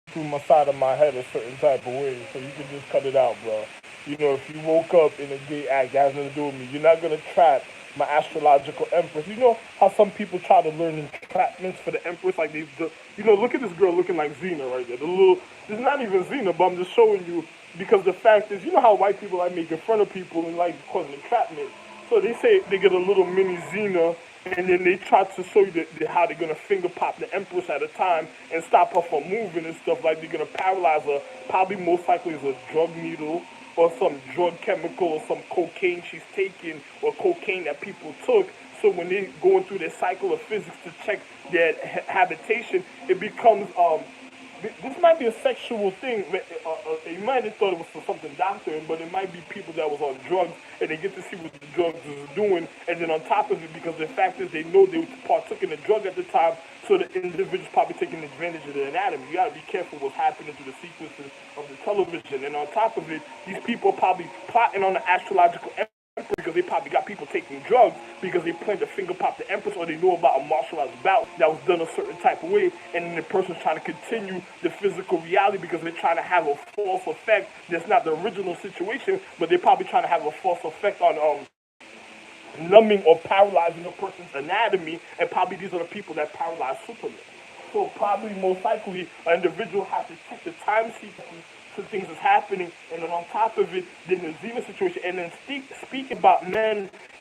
through my side of my head a certain type of way, so you can just cut it out, bro. If you woke up in a gay act, that has nothing to do with me. You're not gonna trap my astrological empress. You know how some people try to learn entrapments for the empress, like look at this girl looking like Xena right there. It's not even Xena, but I'm just showing you because the fact is, you know how white people like making fun of people and like causing entrapment. So they say they get a little mini Xena, and then they try to show you how they're gonna finger pop the empress at a time and stop her from moving and stuff. Like they're gonna paralyze her. Probably most likely is a drug needle or some drug chemical or some cocaine she's taking or cocaine that people took. So when they're going through their cycle of physics to check their habitation, it becomes this might be a sexual thing. You might have thought it was for something doctoring, but it might be people that was on drugs and they get to see what the drugs is doing. And then on top of it, because the fact is they know they partook in the drug at the time, so the individual's probably taking advantage of the anatomy. You got to be careful what's happening through the sequences of the television. And on top of it, these people are probably plotting on the astrological because they probably got people taking drugs because they plan to finger pop the empress or they know about a martial arts bout that was done a certain type of way, and then the person's trying to continue the physical reality because they're trying to have a false effect that's not the original situation, but they're probably trying to have a false effect on numbing or paralyzing a person's anatomy, and probably these are the people that paralyze Superman. So probably most likely an individual has to check the time sequence so things is happening, and then on top of it, then the Xena situation, and then speak about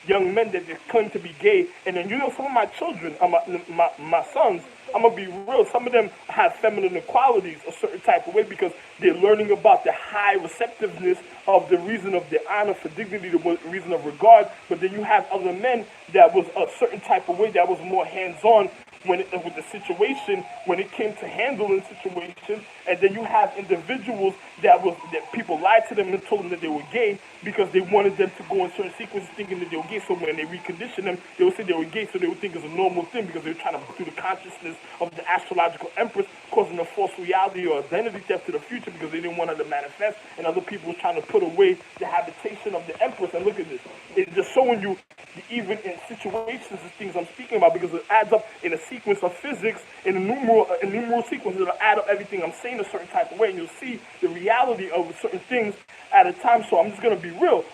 young men that they claim to be gay, and then some of my children, my sons, I'm gonna be real. Some of them have feminine qualities a certain type of way because they're learning about the high receptiveness of the reason of the honor for dignity, the reason of regard. But then you have other men that was a certain type of way that was more hands-on with the situation when it came to handling situations, and then you have individuals that people lied to them and told them that they were gay because they wanted them to go in certain sequences thinking that they were gay. So when they reconditioned them, they would say they were gay, so they would think it's a normal thing because they were trying to put through the consciousness of the astrological empress, causing a false reality or identity theft to the future because they didn't want her to manifest, and other people were trying to put away the habitation of the empress. And look at this, it's just showing you even in situations and things I'm speaking about because it adds up in a sequence of physics, in a numeral sequence. It'll add up everything I'm saying a certain type of way, and you'll see the reality of certain things at a time. So I'm just gonna be real.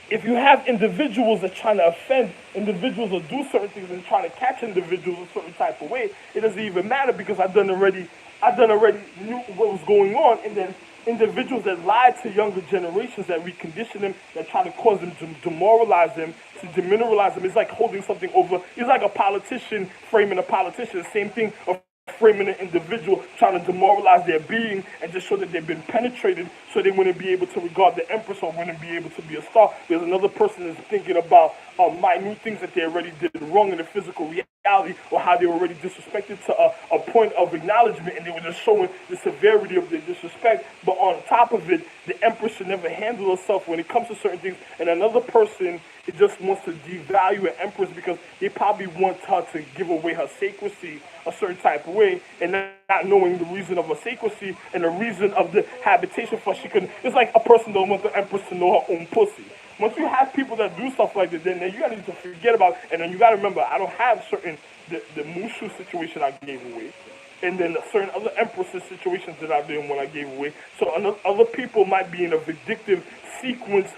If you have individuals that trying to offend individuals or do certain things and trying to catch individuals a certain type of way, it doesn't even matter because I done already knew what was going on, and then individuals that lied to younger generations, that recondition them, that try to cause them to demoralize them, to demineralize them. It's like holding something over. It's like a politician framing a politician. The same thing of framing an individual, trying to demoralize their being and just show that they've been penetrated so they wouldn't be able to regard the empress or wouldn't be able to be a star. There's another person that's thinking about minute things that they already did wrong in the physical reality or how they were already disrespected to a point of acknowledgement, and they were just showing the severity of their disrespect. But on top of it, the empress should never handle herself when it comes to certain things, and another person it just wants to devalue an empress because they probably want her to give away her sacredcy a certain type of way, and not knowing the reason of her sacredcy and the reason of the habitation for she couldn't. It's like a person don't want the empress to know her own pussy. Once you have people that do stuff like that, then you gotta need to forget about it. And then you gotta remember, I don't have the Mushu situation I gave away, and then certain other empresses situations that I didn't when I gave away. So other people might be in a vindictive sequence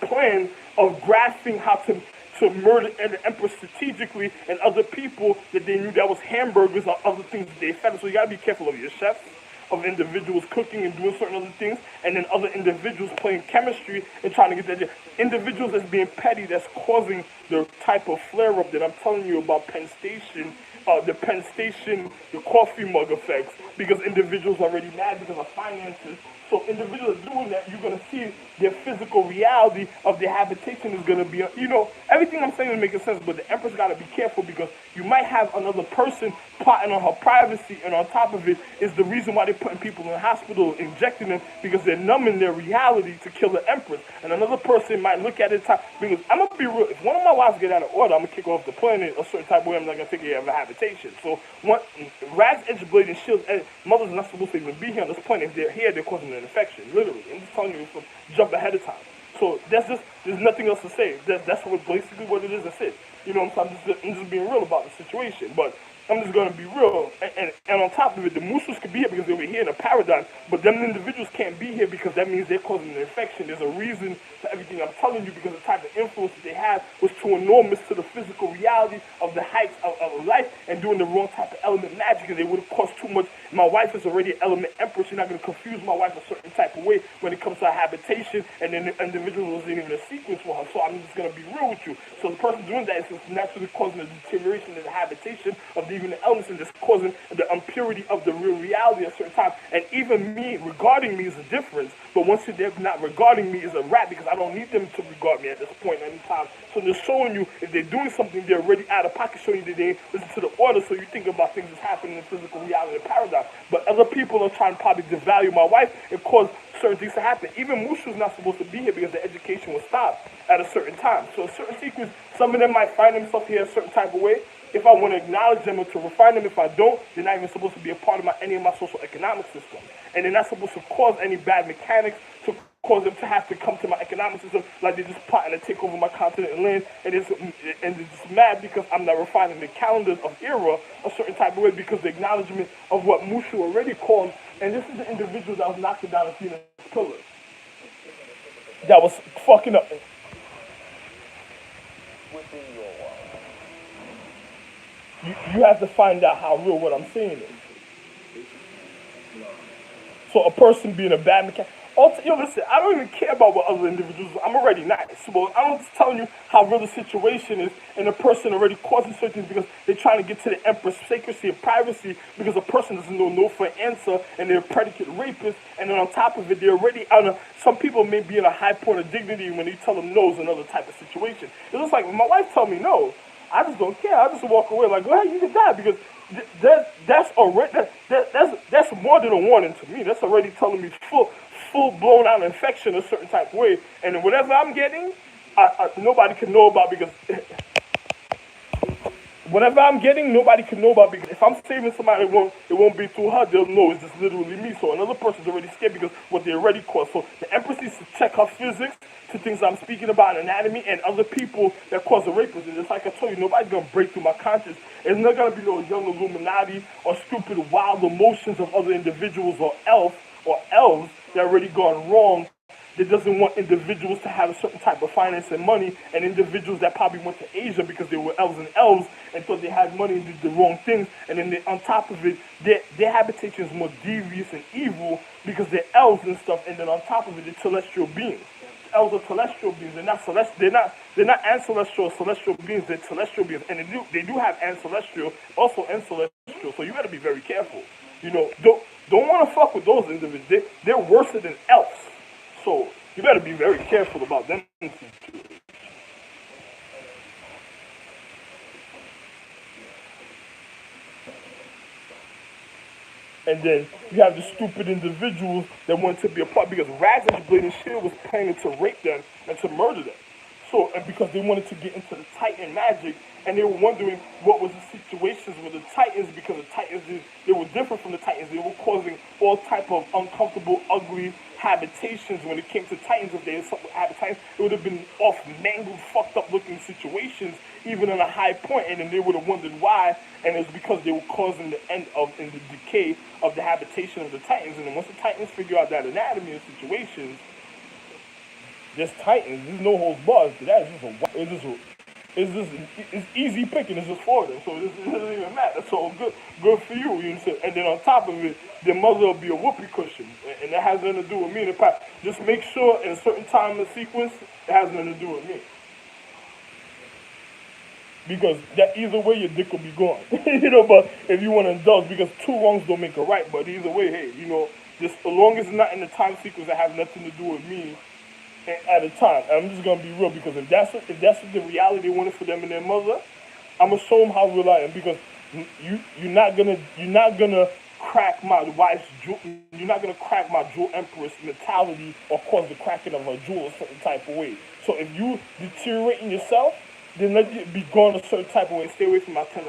plan of grasping how to murder the empress strategically, and other people that they knew that was hamburgers or other things that they fed. So you gotta be careful of your chefs, of individuals cooking and doing certain other things, and then other individuals playing chemistry and trying to get that. Individuals that's being petty, that's causing the type of flare-up that I'm telling you about Penn Station, the coffee mug effects, because individuals are already mad because of finances. So individuals doing that, you're going to see their physical reality of their habitation is going to be, everything I'm saying is making sense, but the empress got to be careful because you might have another person plotting on her privacy, and on top of it is the reason why they're putting people in the hospital, injecting them, because they're numbing their reality to kill the empress. And another person might look at it, because I'm going to be real, if one of my wives get out of order, I'm going to kick her off the planet a certain type of way. I'm not going to take care of her habitation. So rags, edge, blade, and shields, and mothers are not supposed to even be here on this planet. If they're here, they're causing an infection, literally. I'm just telling you from jump ahead of time. So there's nothing else to say. That's basically what it is. That's it. You know what I'm saying? I'm just being real about the situation. But I'm just gonna be real. And on top of it, the Muslims could be here because they were here in a paradigm, but them individuals can't be here because that means they're causing an infection. There's a reason for everything I'm telling you because the type of influence that they have was too enormous to the physical reality of the heights of life and doing the wrong type of element magic, and they would have cost too much. My wife is already an element empress. You're not gonna confuse my wife a certain type of way when it comes to her habitation, and then the individual wasn't even a sequence for her. So I'm just gonna be real with you. So the person doing that is just naturally causing a deterioration in the habitation of even the elements and just causing the impurity of the real reality at a certain time. And even me regarding me is a difference, but once they're not regarding me is a wrap because I don't need them to regard me at this point in any time. So they're showing you if they're doing something, they're already out of pocket, showing you that they listen to the order, so you think about things that's happening in physical reality and paradigm. But other people are trying to probably devalue my wife and cause certain things to happen. Even Mushu's not supposed to be here because the education was stopped at a certain time. So a certain sequence, some of them might find themselves here a certain type of way. If I want to acknowledge them or to refine them, if I don't, they're not even supposed to be a part of any of my social economic systems. And they're not supposed to cause any bad mechanics to cause them to have to come to my economic system, like they're just plotting to take over my continent and land, and they're just mad because I'm not refining the calendars of era a certain type of way because the acknowledgement of what Mushu already called, and this is the individual that was knocking down Athena's pillars, that was fucking up. You have to find out how real what I'm saying is. So a person being a bad mechanic. Yo, listen, I don't even care about what other individuals do. I'm already nice. So I'm just telling you how real the situation is, and the person already causing certain things because they're trying to get to the empress secrecy and privacy because a person doesn't know no for an answer, and they're a predicate rapist, and then on top of it, they're already on a, some people may be in a high point of dignity when you tell them no is another type of situation. It's just like when my wife tell me no, I just don't care. I just walk away like, go ahead, you can die because that's already that's more than a warning to me. That's already telling me full blown out infection a certain type of way, and whatever I'm getting, nobody can know about because whatever I'm getting, nobody can know about because if I'm saving somebody, it won't be through her. They'll know it's just literally me. So another person's already scared because what they already caused. So the empress needs to check her physics to things I'm speaking about, anatomy, and other people that cause the rapist. And just like I told you, nobody's gonna break through my conscience. There's not gonna be no young Illuminati or stupid wild emotions of other individuals or elves that already gone wrong, that doesn't want individuals to have a certain type of finance and money, and individuals that probably went to Asia because they were elves and thought they had money and did the wrong things, and then on top of it, their habitation is more devious and evil because they're elves and stuff, and then on top of it, they're celestial beings. Elves are celestial beings. They're not celestial. They're not ancestral celestial beings. They're celestial beings, and they do have ancestral, also ancestral. So you got to be very careful. You know, don't want to fuck with those individuals. They're worse than elves. So you got to be very careful about them. And then you have the stupid individuals that want to be a part because Razor's Blade and Shield was planning to rape them and to murder them. So, and because they wanted to get into the Titan magic, and they were wondering what was the situations with the Titans because the Titans, they were different from the Titans. They were causing all type of uncomfortable, ugly habitations when it came to Titans. If they had something with Titans, it would have been off, mangled, fucked up looking situations, even on a high point, and then they would have wondered why, and it's because they were causing the end of and the decay of the habitation of the Titans. And then once the Titans figure out that anatomy and situations, there's Titans. There's no holds bars to that. It's easy picking. It's just for them. So it doesn't even matter. So good for you. You know. And then on top of it, their mother will be a whoopee cushion, and that has nothing to do with me in the past. Just make sure in a certain time in the sequence, it has nothing to do with me. Because that either way your dick will be gone. But if you want to indulge, because two wrongs don't make a right. But either way, hey, just as long as it's not in the time sequence that has nothing to do with me at a time. I'm just gonna be real because if that's what the reality they wanted for them and their mother, I'm gonna show them how real I am because you're not gonna crack my wife's jewel. You're not gonna crack my jewel empress mentality or cause the cracking of her jewel a certain type of way. So if you deteriorating yourself, then let it be gone a certain type of way. Stay away from my 10